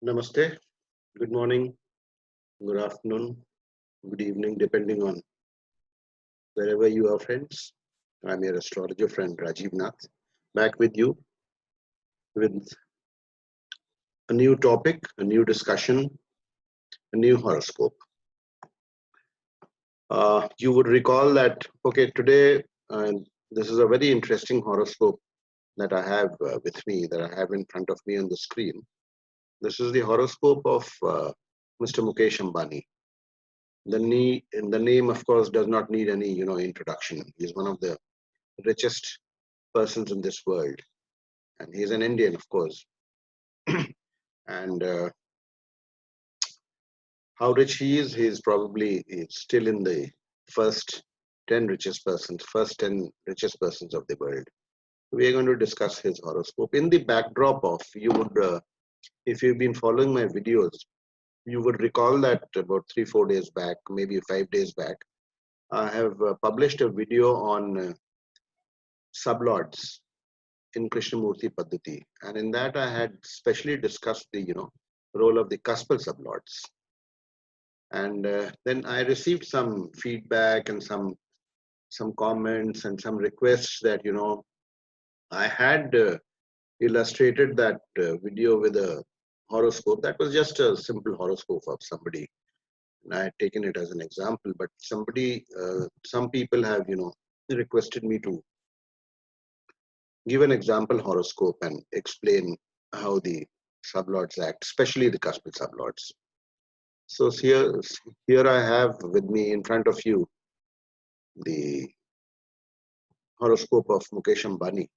Namaste, good morning, good afternoon, good evening, depending on wherever you are, friends. I'm your astrologer friend Rajiv Nath, back with you with a new topic, a new discussion, a new horoscope. You would recall that, okay, today this is a very interesting horoscope that I have with me, that I have in front of me on the screen. This is the horoscope of Mr. Mukesh Ambani. The name, of course, does not need any introduction. He's one of the richest persons in this world, and he's an Indian, of course. And how rich he is, he's probably still in the first 10 richest persons, first 10 richest persons of the world. We are going to discuss his horoscope in the backdrop of, you would, if you've been following my videos, you would recall that about 3-4 days back, maybe 5 days back, I have published a video on sublords in Krishnamurti Paddhati, and in that I had specially discussed the role of the Kaspal sublords. And then I received some feedback and some comments and some requests that I had illustrated that video with a horoscope that was just a simple horoscope of somebody, and I had taken it as an example. But some people have requested me to give an example horoscope and explain how the sublords act, especially the Kaspal sublords. So here I have with me in front of you the horoscope of Mukesh Ambani,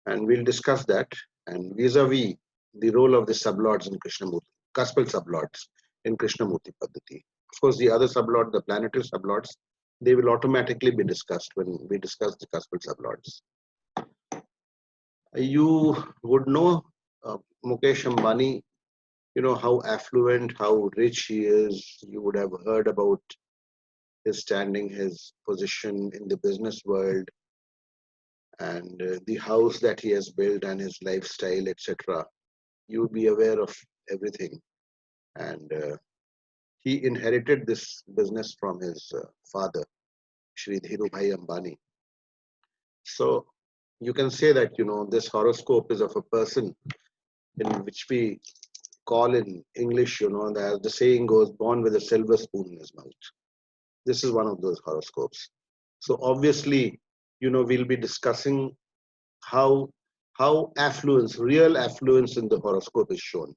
and we'll discuss that, and vis-a-vis the role of the sublords in Krishnamurti, Kaspal sublords in Krishnamurti Paddhati. Of course, the other sublord, the planetary sublords, they will automatically be discussed when we discuss the Kaspal sublords. You would know Mukesh Ambani, how affluent, how rich he is. You would have heard about his standing, his position in the business world, and the house that he has built and his lifestyle, etc. You would be aware of everything. And he inherited this business from his father, Shri Dhirubhai Ambani. So you can say that, this horoscope is of a person in which we call in English, as the saying goes, born with a silver spoon in his mouth. This is one of those horoscopes. So obviously, we'll be discussing how affluence, real affluence in the horoscope is shown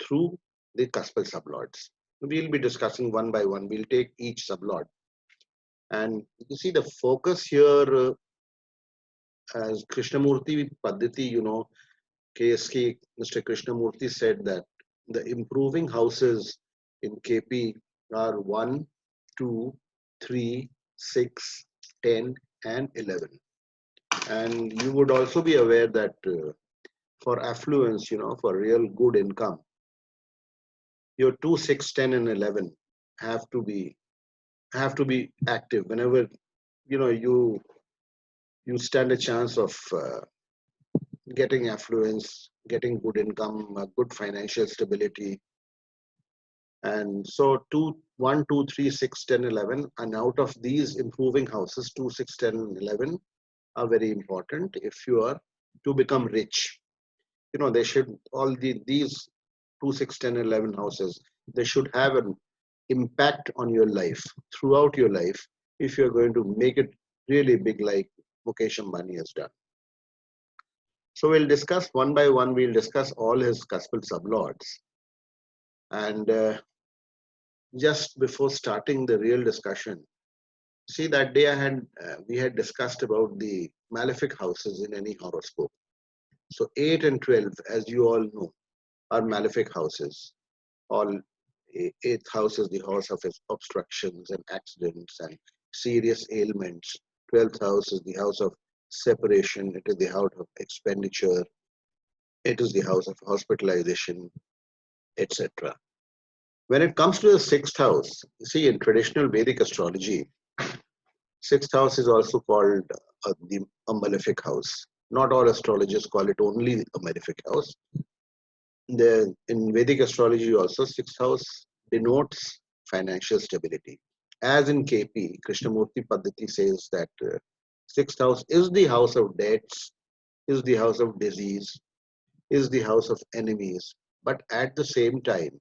through the Kaspal sublords. We'll be discussing one by one. We'll take each sublord. And you see the focus here as Krishnamurti Paddhati, KSK, Mr. Krishnamurti said that the improving houses in KP are 1, 2, 3, 6, 10, and 11. And you would also be aware that for affluence, for real good income, your 2, 6, 10, and 11 have to be active. Whenever you stand a chance of getting affluence, getting good income, good financial stability. And so 2, 1, 2, 3, 6, 10, 11, and out of these improving houses, 2, 6, 10, and 11 are very important if you are to become rich. They should, these 2, 6, 10, 11 houses, they should have an impact on your life, throughout your life, if you're going to make it really big like Mukesh Ambani has done. So we'll discuss one by one, we'll discuss all his Kaspal sublords. And just before starting the real discussion, see, that day we had discussed about the malefic houses in any horoscope. So 8 and 12, as you all know, are malefic houses. All 8th house is the house of obstructions and accidents and serious ailments. 12th house is the house of separation. It is the house of expenditure. It is the house of hospitalization, etc. When it comes to the 6th house, you see, in traditional Vedic astrology, 6th house is also called a malefic house. Not all astrologers call it only a malefic house. in Vedic astrology also, sixth house denotes financial stability. As in KP, Krishnamurti Paddhati says that sixth house is the house of debts, is the house of disease, is the house of enemies. But at the same time,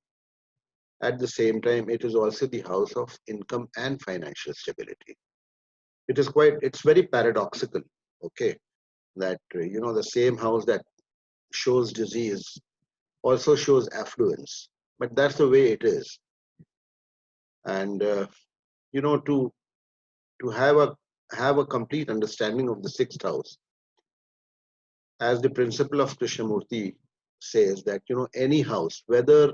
it is also the house of income and financial stability. It's very paradoxical, okay, that the same house that shows disease also shows affluence. But that's the way it is. And to have a complete understanding of the sixth house, as the principle of Krishnamurti says that any house, whether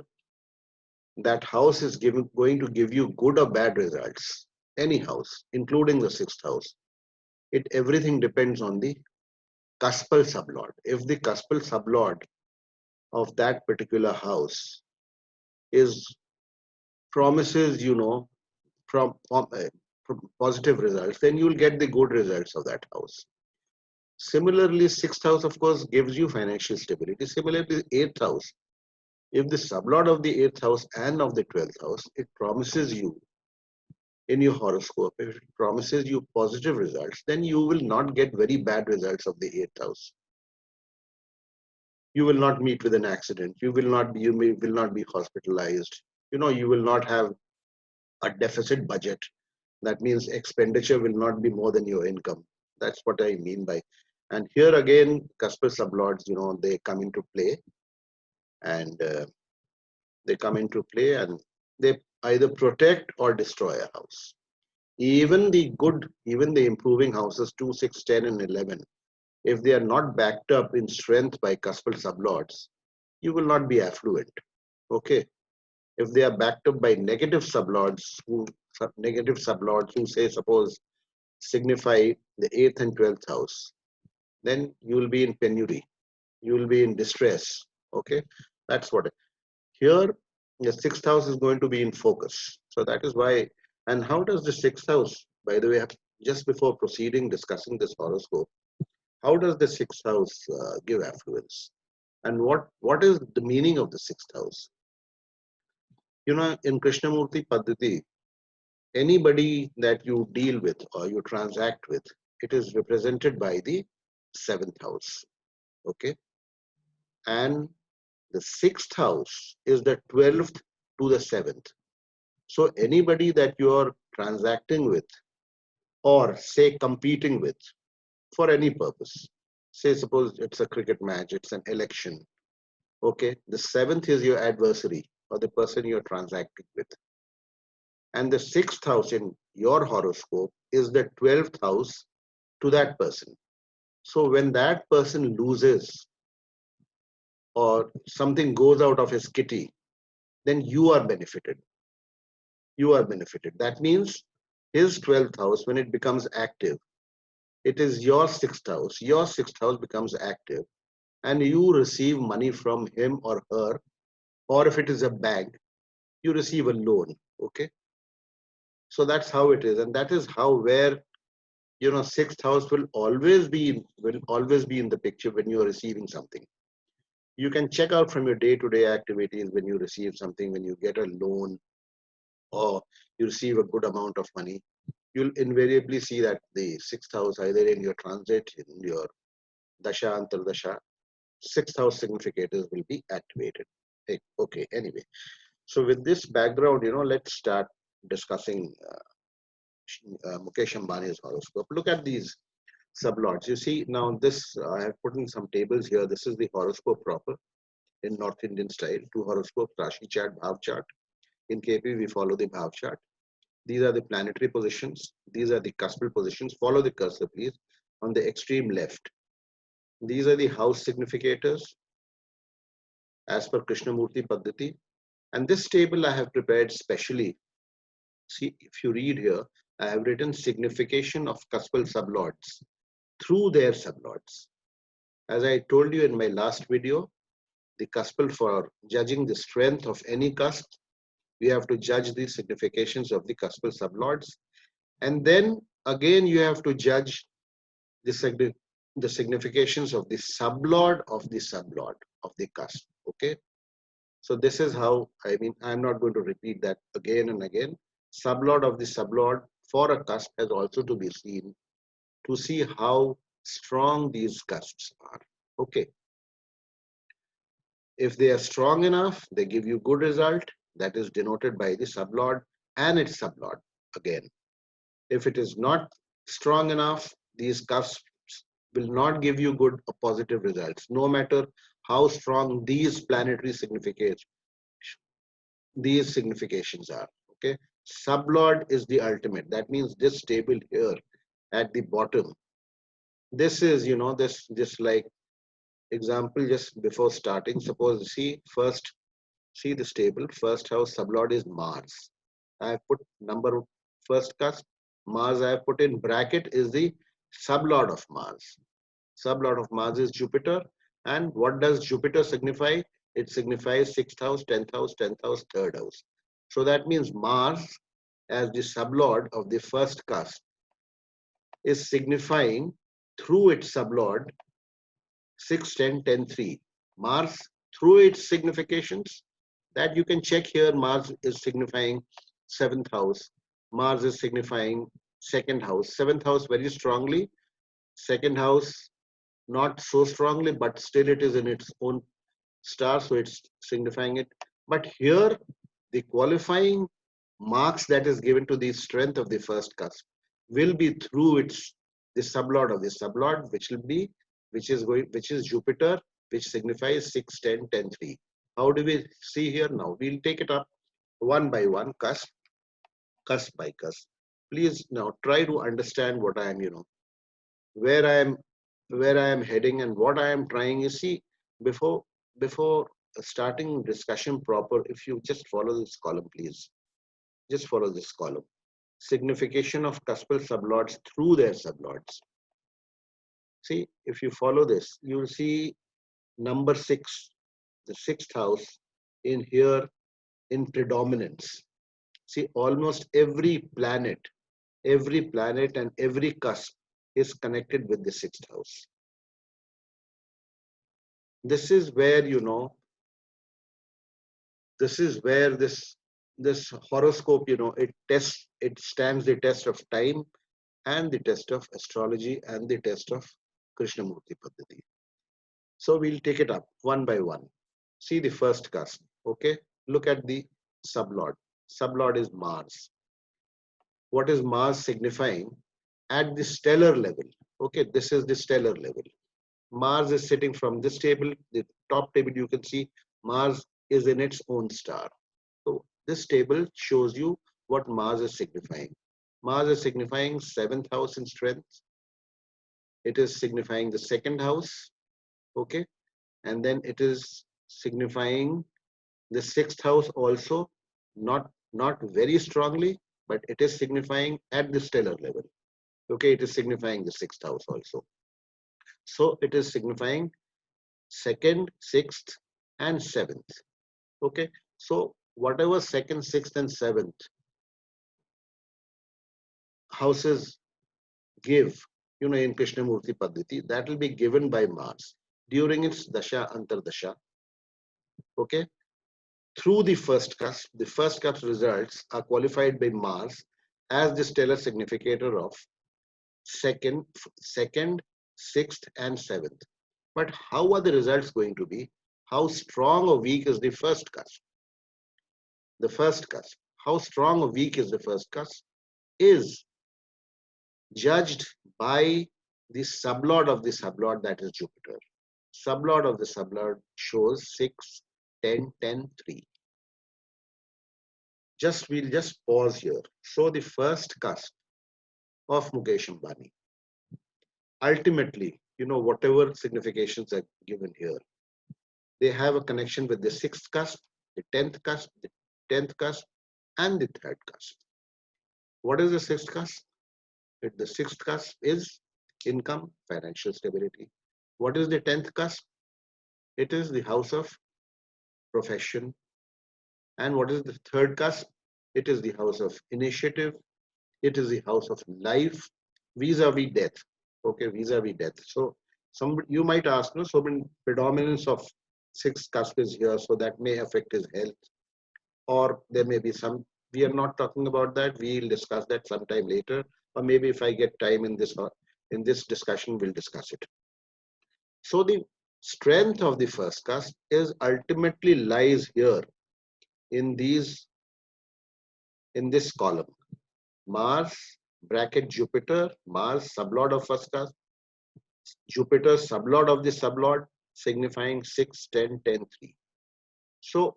that house is going to give you good or bad results, any house, including the sixth house, everything depends on the cuspal sublord. If the cuspal sublord of that particular house is promises from positive results, then you'll get the good results of that house. Similarly, sixth house, of course, gives you financial stability. Similarly, eighth house, if the sublord of the eighth house and of the 12th house, it promises you in your horoscope, if it promises you positive results, then you will not get very bad results of the eighth house. You will not meet with an accident. You will not be hospitalized. You will not have a deficit budget. That means expenditure will not be more than your income. That's what I mean by. And here again, cuspal sublords, they come into play, and they either protect or destroy a house. Even the improving houses 2, 6, 10, and 11, if they are not backed up in strength by cuspal sublords, you will not be affluent. Okay. If they are backed up by negative sublords who say, suppose, signify the 8th and 12th house, then you will be in penury. You will be in distress. Okay. That's what. Here, the sixth house is going to be in focus. So that is why. And how does the sixth house, by the way, just before proceeding, discussing this horoscope, how does the sixth house give affluence? And what is the meaning of the sixth house? In Krishnamurti Paddhati, anybody that you deal with or you transact with, it is represented by the seventh house. Okay. And the sixth house is the 12th to the 7th. So anybody that you are transacting with or say competing with for any purpose, say suppose it's a cricket match, it's an election. Okay. The 7th is your adversary or the person you're transacting with. And the sixth house in your horoscope is the 12th house to that person. So when that person loses or something goes out of his kitty, then you are benefited. You are benefited. That means his 12th house, when it becomes active, it is your sixth house. Your sixth house becomes active and you receive money from him or her, or if it is a bank, you receive a loan. Okay. So that's how it is. And that is where sixth house will always be in the picture when you are receiving something. You can check out from your day-to-day activities when you receive something, when you get a loan or you receive a good amount of money, you'll invariably see that the sixth house, either in your transit, in your dasha, antardasha, sixth house significators will be activated. Okay, anyway. So with this background, let's start discussing Mukesh Ambani's horoscope. Look at these sublords. You see now this, I have put in some tables here. This is the horoscope proper in North Indian style. Two horoscopes, Rashi chart, Bhav chart. In KP, we follow the Bhav chart. These are the planetary positions. These are the cuspal positions. Follow the cursor, please, on the extreme left. These are the house significators as per Krishnamurti Paddhati. And this table I have prepared specially. See, if you read here, I have written signification of cuspal sublords through their sublords. As I told you in my last video, the cuspal, for judging the strength of any cusp, we have to judge the significations of the cuspal sublords. And then again, you have to judge the significations of the sublord of the cusp. Okay. So this is how, I mean, I'm not going to repeat that again and again. Sublord of the sublord for a cusp has also to be seen to see how strong these cusps are. Okay. If they are strong enough, they give you good result. That is denoted by the sublord and its sublord again. If it is not strong enough, these cusps will not give you good or positive results, no matter how strong these planetary significations are. Okay, sublord is the ultimate. That means this table here at the bottom. This is, you know, this like example just before starting. Suppose see this table. First house sublord is Mars. I have put number first cusp. Mars I have put in bracket is the sublord of Mars. Sublord of Mars is Jupiter. And what does Jupiter signify? It signifies sixth house, 10th house, 10th house, third house. So that means Mars as the sublord of the first cusp is signifying through its sublord 6, 10, 10, 3. Mars through its significations that you can check here. Mars is signifying seventh house. Mars is signifying second house. Seventh house very strongly. Second house not so strongly, but still it is in its own star, so it's signifying it. But here, the qualifying marks that is given to the strength of the first cusp will be through its the sublord of the sublord, which is Jupiter, which signifies 6, 10, 10, 3. How do we see here now? We'll take it up one by one, cusp by cusp. Please now try to understand what I am, where I am where I am heading and what I am trying. You see, before starting discussion proper, if you just follow this column, please. Just follow this column. Signification of cuspal sublords through their sublords. See, if you follow this, you will see number 6, the sixth house in here in predominance. See, almost every planet and every cusp is connected with the sixth house. This is where, this is where this horoscope, it stands the test of time and the test of astrology and the test of Krishnamurti Paddhati. So we'll take it up one by one. See the first cusp. Okay, look at the sublord. Sublord is Mars. What is Mars signifying? At the stellar level. Okay, this is the stellar level. Mars is sitting from this table, the top table you can see, Mars is in its own star. So this table shows you what Mars is signifying. Mars is signifying seventh house in strength. It is signifying the second house. Okay. And then it is signifying the sixth house also, not very strongly, but it is signifying at the stellar level. Okay, it is signifying the sixth house also. So it is signifying second, sixth, and seventh. Okay, so whatever second, sixth, and seventh houses give, in Krishnamurti Paddhati, that will be given by Mars during its Dasha Antardasha. Okay, through the first cusp results are qualified by Mars as the stellar significator of second, sixth, and seventh. But how are the results going to be? How strong or weak is the first cusp? The first cusp. How strong or weak is the first cusp is judged by the sublord of the sublord, that is Jupiter. Sublord of the sublord shows 6, 10, 10, 3. We'll just pause here. So the first cusp of Mukesh Ambani. Ultimately, whatever significations are given here, they have a connection with the sixth cusp, the 10th cusp, the 10th cusp, and the third cusp. What is the sixth cusp? The sixth cusp is income, financial stability. What is the 10th cusp? It is the house of profession. And what is the third cusp? It is the house of initiative. It is the house of life vis-a-vis death. Okay, vis-a-vis death. So you might ask, so many predominance of Sixth cusp is here, so that may affect his health, or there may be some. We are not talking about that. We'll discuss that sometime later, or maybe if I get time in this discussion, we'll discuss it. So the strength of the first cusp is ultimately lies here in this column. Mars bracket Jupiter, Mars sublord of first cusp, Jupiter sublord of the sublord, signifying 6, 10, 10, 3. So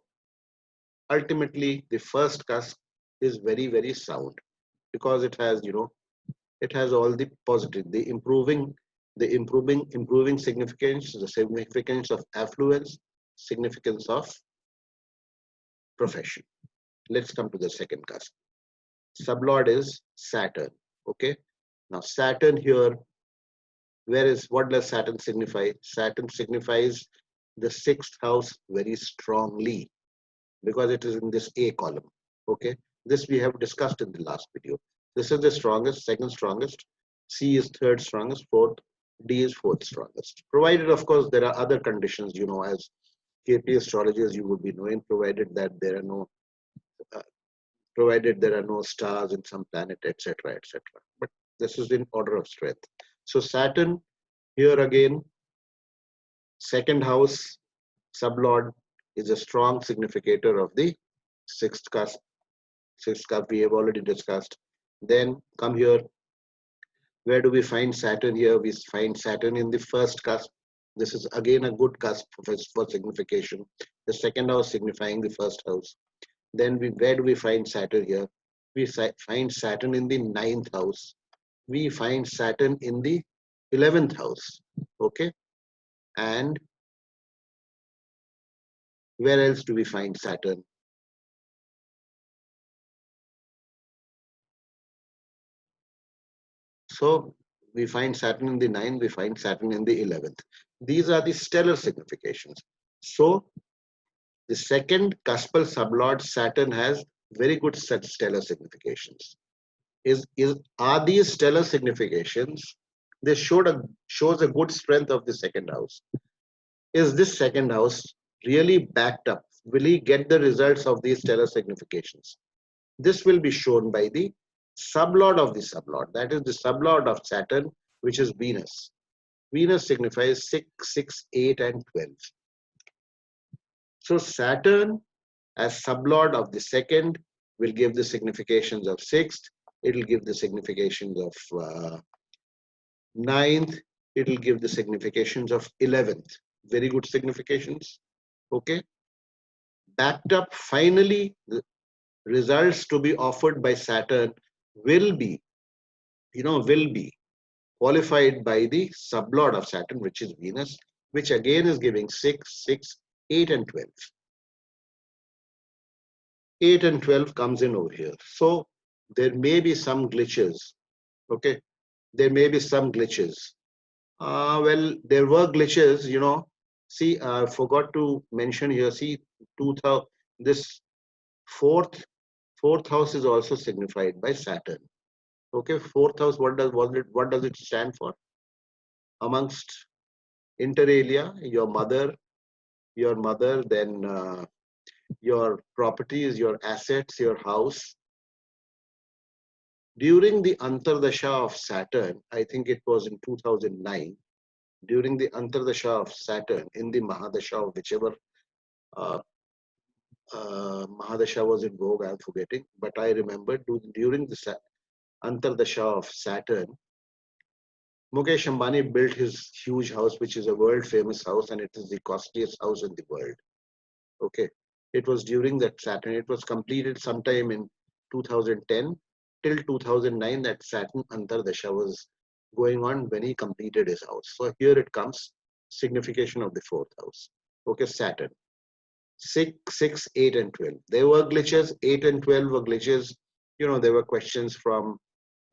ultimately the first cusp is very, very sound because it has, it has all the positive, improving significance, the significance of affluence, significance of profession. Let's come to the second cusp. Sublord is Saturn. Okay. Now Saturn here, what does Saturn signify? Saturn signifies the sixth house very strongly because it is in this A column. Okay. This we have discussed in the last video. This is the strongest, second strongest. C is third strongest, fourth. D is fourth strongest. Provided, of course, there are other conditions, as KP astrologers you would be knowing, provided there are no stars in some planet, etc., etc. But this is in order of strength. So Saturn here again, second house sublord is a strong significator of the sixth cusp. Sixth cusp we have already discussed. Then come here. Where do we find Saturn here? We find Saturn in the first cusp. This is again a good cusp for signification. The second house signifying the first house. Then where do we find Saturn here? We find Saturn in the ninth house. We find Saturn in the 11th house. Okay. And where else do we find Saturn? So we find Saturn in the 9th, we find Saturn in the 11th. These are the stellar significations. So the second cuspal sublord Saturn has very good stellar significations. Are these stellar significations? They shows a good strength of the second house. Is this second house really backed up? Will he get the results of these stellar significations? This will be shown by the sublord of the sublord. That is the sublord of Saturn, which is Venus. Venus signifies 6, 6, 8, and 12. So Saturn as sublord of the second will give the significations of sixth. It will give the significations of ninth. It will give the significations of 11th. Very good significations. Okay. Backed up, finally, the results to be offered by Saturn will be qualified by the sublord of Saturn, which is Venus, which again is giving 6, 6, 8, and 12. 8 and 12 comes in over here. So there may be some glitches. Okay. There may be some glitches. Well, there were glitches, See, I forgot to mention here. See, 2000. This fourth house is also signified by Saturn. Okay, fourth house. What does it stand for? Amongst inter alia, your mother, then your properties, your assets, your house. During the Antardasha of Saturn, I think it was in 2009. During the Antardasha of Saturn, in the Mahadasha of whichever Mahadasha was in vogue, I'm forgetting, but I remember during the Antardasha of Saturn, Mukesh Ambani built his huge house, which is a world famous house, and it is the costliest house in the world. Okay. It was during that Saturn. It was completed sometime in 2010 till 2009. That Saturn Antardasha was going on when he completed his house. So here it comes, signification of the fourth house. Okay, Saturn. 6, 6, 8, and 12. There were glitches. 8 and 12 were glitches. There were questions from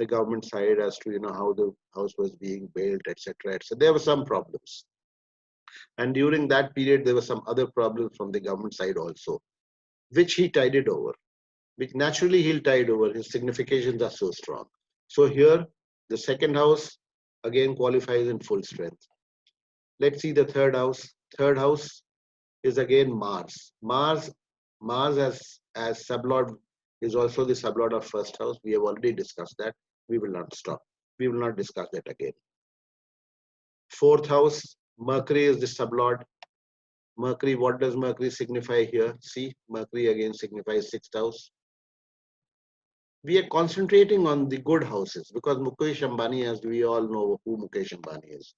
the government side as to, how the house was being built, etc. So there were some problems. And during that period, there were some other problems from the government side also, which he tided over, which naturally he'll tide over. His significations are so strong. So here, the second house again qualifies in full strength. Let's see the third house. Third house is again Mars. Mars as sublord is also the sublord of first house. We have already discussed that. We will not stop. We will not discuss that again. Fourth house, Mercury is the sublord. Mercury, what does Mercury signify here? See, Mercury again signifies sixth house. We are concentrating on the good houses because Mukesh Ambani, as we all know who Mukesh Ambani is.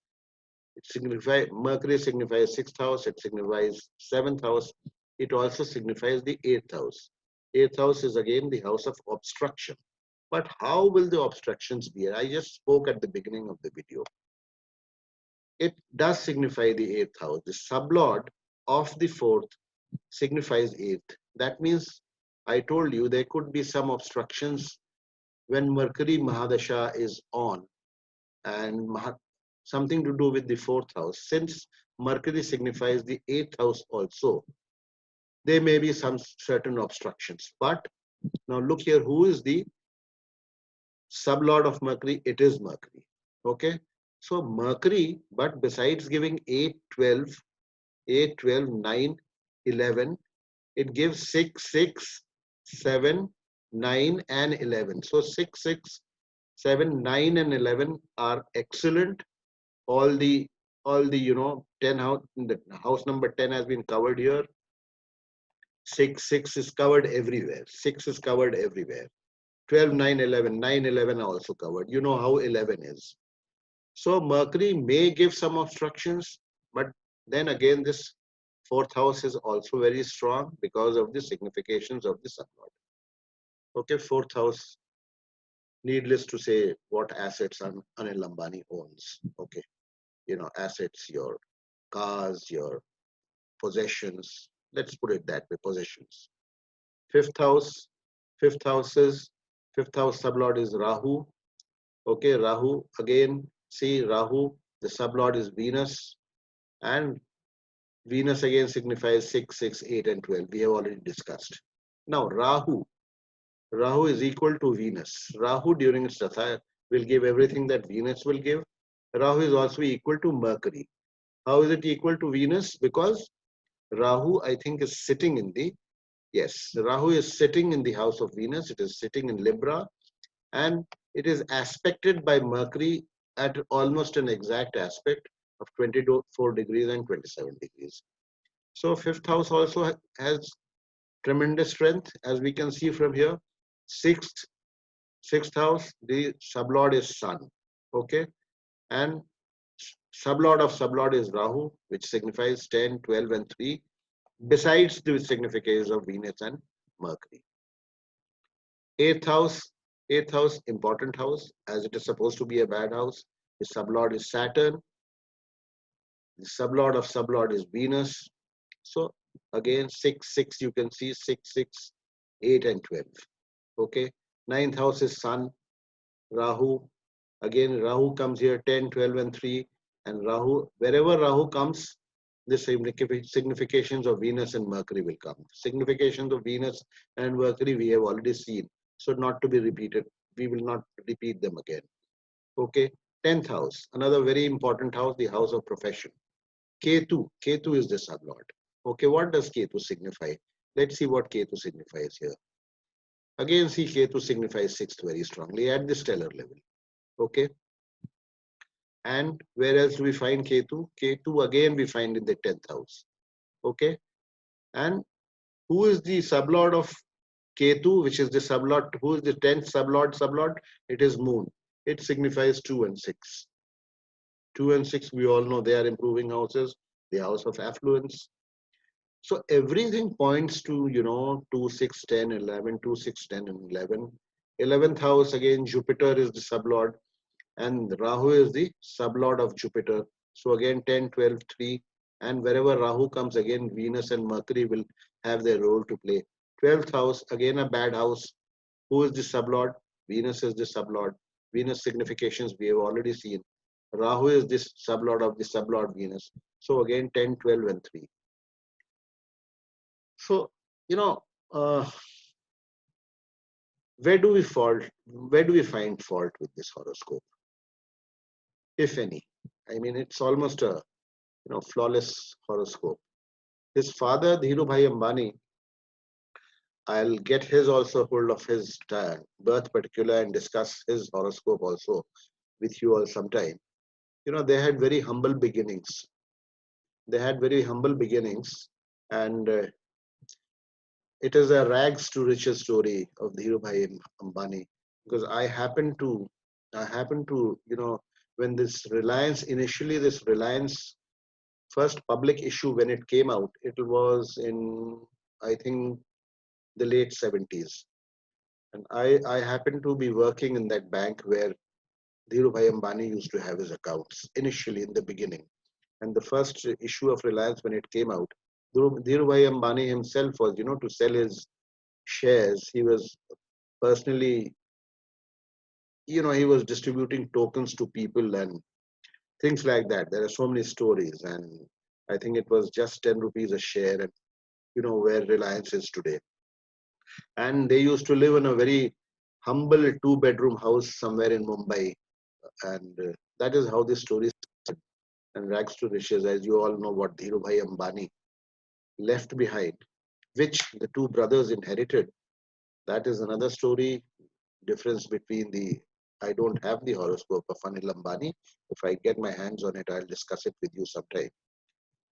Mercury signifies sixth house, it signifies seventh house, it also signifies the eighth house. Eighth house is again the house of obstruction. But how will the obstructions be? I just spoke at the beginning of the video. It does signify the eighth house. The sublord of the fourth signifies eighth. That means I told you there could be some obstructions when Mercury Mahadasha is on and something to do with the fourth house. Since Mercury signifies the eighth house also, there may be some certain obstructions. But now look here, who is the sublord of Mercury? It is Mercury. Okay. So Mercury, but besides giving 8, 12, 8, 12, 9, 11, it gives 6, 6, 7, 9, and 11. So 6, 6, 7, 9, and 11 are excellent. All the 10 house, the house number 10 has been covered here. 6 is covered everywhere. 6 is covered everywhere. 12, 9, 11. 9, 11 are also covered. You know how 11 is. So Mercury may give some obstructions, but then again, this fourth house is also very strong because of the significations of the sublord. Okay, fourth house, needless to say what assets Anil Ambani owns. Okay, assets, your cars, your possessions. Let's put it that way, possessions. Fifth house, fifth house fifth house sublord is Rahu. Okay, Rahu again. See, Rahu, the sublord is Venus, and Venus again signifies 6, 6, 8, and 12. We have already discussed. Now, Rahu is equal to Venus. Rahu during its datha will give everything that Venus will give. Rahu is also equal to Mercury. How is it equal to Venus? Because Rahu, I think, is sitting in the, yes, Rahu is sitting in the house of Venus. It is sitting in Libra, and it is aspected by Mercury at almost an exact aspect of 24 degrees and 27 degrees. So fifth house also has tremendous strength, as we can see from here. Sixth house, the sublord is Sun. Okay, and sublord of sublord is Rahu, which signifies 10, 12, and 3, besides the significations of Venus and Mercury. Eighth house, important house, as it is supposed to be a bad house. The sublord is Saturn. The sublord of sublord is Venus. So again, 6, 6, you can see 6, 6, 8, and 12. Okay. Ninth house is Sun, Rahu. Again, Rahu comes here 10, 12, and 3. And Rahu, wherever Rahu comes, the significations of Venus and Mercury will come. Significations of Venus and Mercury we have already seen. So not to be repeated. We will not repeat them again. Okay. 10th house, another very important house, the house of profession. Ketu is the sublord. Okay, what does Ketu signify? Let's see what Ketu signifies here. Again, see, Ketu signifies sixth very strongly at the stellar level. Okay. And where else do we find Ketu? Ketu again we find in the 10th house. Okay. And who is the sublord of Ketu, which is the sublord? Who is the 10th sublord? It is Moon. It signifies 2 and 6. 2 and 6, we all know they are improving houses, the house of affluence. So everything points to, 2, 6, 10, 11, 2, 6, 10, and 11. 11th house, again, Jupiter is the sublord, and Rahu is the sublord of Jupiter. So again, 10, 12, 3, and wherever Rahu comes, again, Venus and Mercury will have their role to play. 12th house, again, a bad house. Who is the sublord? Venus is the sublord. Venus significations we have already seen. Rahu is this sublord of the sublord Venus. So again, 10, 12, and 3. So, where do we fault? Where do we find fault with this horoscope, if any? I mean, it's almost a flawless horoscope. His father, Dhirubhai Ambani, I'll get his also hold of his birth particular and discuss his horoscope also with you all sometime. You know, they had very humble beginnings. They had very humble beginnings, and it is a rags to riches story of Dhirubhai Ambani, because I happen to, you know, when this Reliance initially, this Reliance first public issue when it came out, it was in, I think, the late 70s, and I happened to be working in that bank where Dhirubhai Ambani used to have his accounts initially in the beginning. And the first issue of Reliance when it came out, Dhirubhai Ambani himself was, you know, to sell his shares. He was personally, you know, he was distributing tokens to people and things like that. There are so many stories, and I think it was just 10 rupees a share, and you know where Reliance is today. And they used to live in a very humble two-bedroom house somewhere in Mumbai, and that is how this story started. And rags to riches, as you all know, what Dhirubhai Ambani left behind, which the two brothers inherited. That is another story. Difference between the, I don't have the horoscope of Anil Ambani. If I get my hands on it, I'll discuss it with you sometime.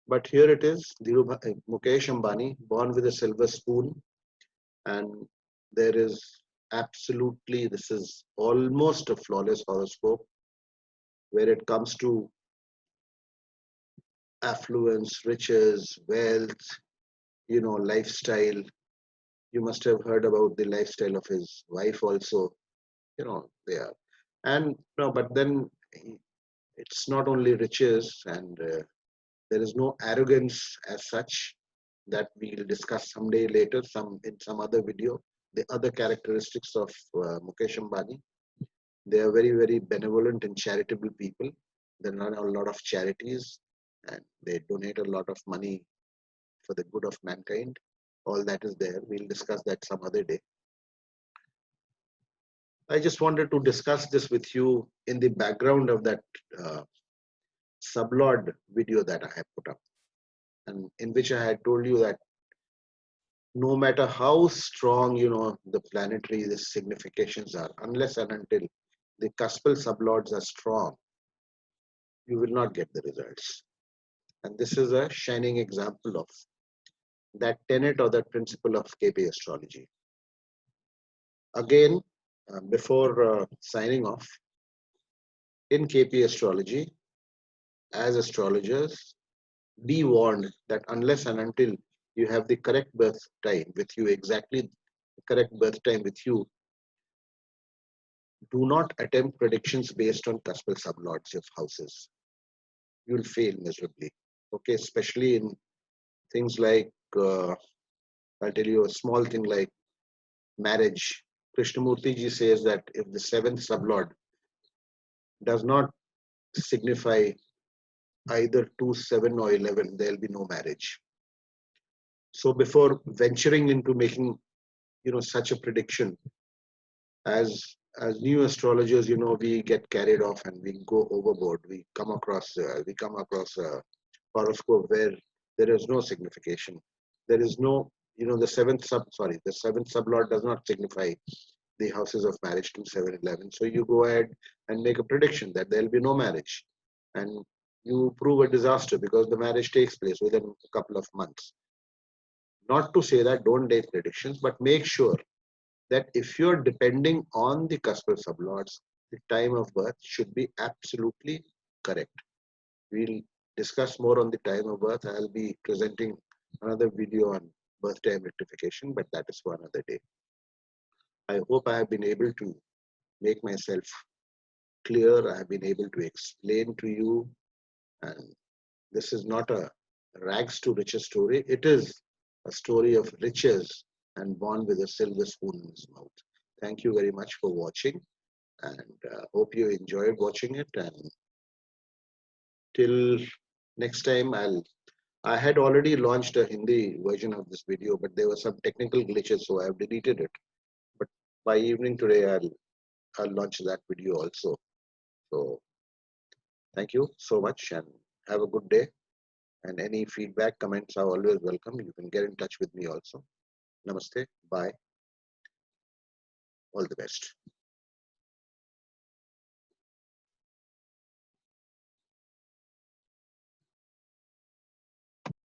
But here it is, Mukesh Ambani, born with a silver spoon, and there is absolutely, this is almost a flawless horoscope where it comes to affluence, riches, wealth, you know, lifestyle. You must have heard about the lifestyle of his wife also, you know, they are. And no, but then it's not only riches, and there is no arrogance as such, that we'll discuss someday later, some in some other video. The other characteristics of Mukesh Ambani, they are very, very benevolent and charitable people. They run a lot of charities and they donate a lot of money for the good of mankind. All that is there. We'll discuss that some other day. I just wanted to discuss this with you in the background of that uh, sublord video that I have put up, and in which I had told you that no matter how strong, you know, the planetary the significations are, unless and until the cuspal sublords are strong, you will not get the results. And this is a shining example of that tenet or that principle of KP astrology. Again, before signing off, in KP astrology, as astrologers, be warned that unless and until you have the correct birth time with you, exactly the correct birth time with you, do not attempt predictions based on cuspal sublords of houses. You'll fail miserably. Okay, especially in things like, I'll tell you a small thing like marriage. Krishnamurti ji says that if the seventh sublord does not signify either 2, 7, or 11, there'll be no marriage. So before venturing into making, you know, such a prediction, as new astrologers, you know, we get carried off and we go overboard. We come across a horoscope where there is no signification. There is no, you know, the seventh sublord does not signify the houses of marriage 2, 7, 11. So you go ahead and make a prediction that there will be no marriage, and you prove a disaster because the marriage takes place within a couple of months. Not to say that don't take predictions, but make sure that if you're depending on the cuspal sublords, the time of birth should be absolutely correct. We'll discuss more on the time of birth. I'll be presenting another video on birth time rectification, but that is for another day. I hope I have been able to make myself clear. I have been able to explain to you, and this is not a rags to riches story. It is a story of riches and born with a silver spoon in his mouth. Thank you very much for watching, and hope you enjoyed watching it. And till next time, I had already launched a Hindi version of this video, but there were some technical glitches, so I have deleted it. But by evening today, I'll launch that video also. So thank you so much and have a good day. And any feedback, comments are always welcome. You can get in touch with me also. Namaste. Bye. All the best.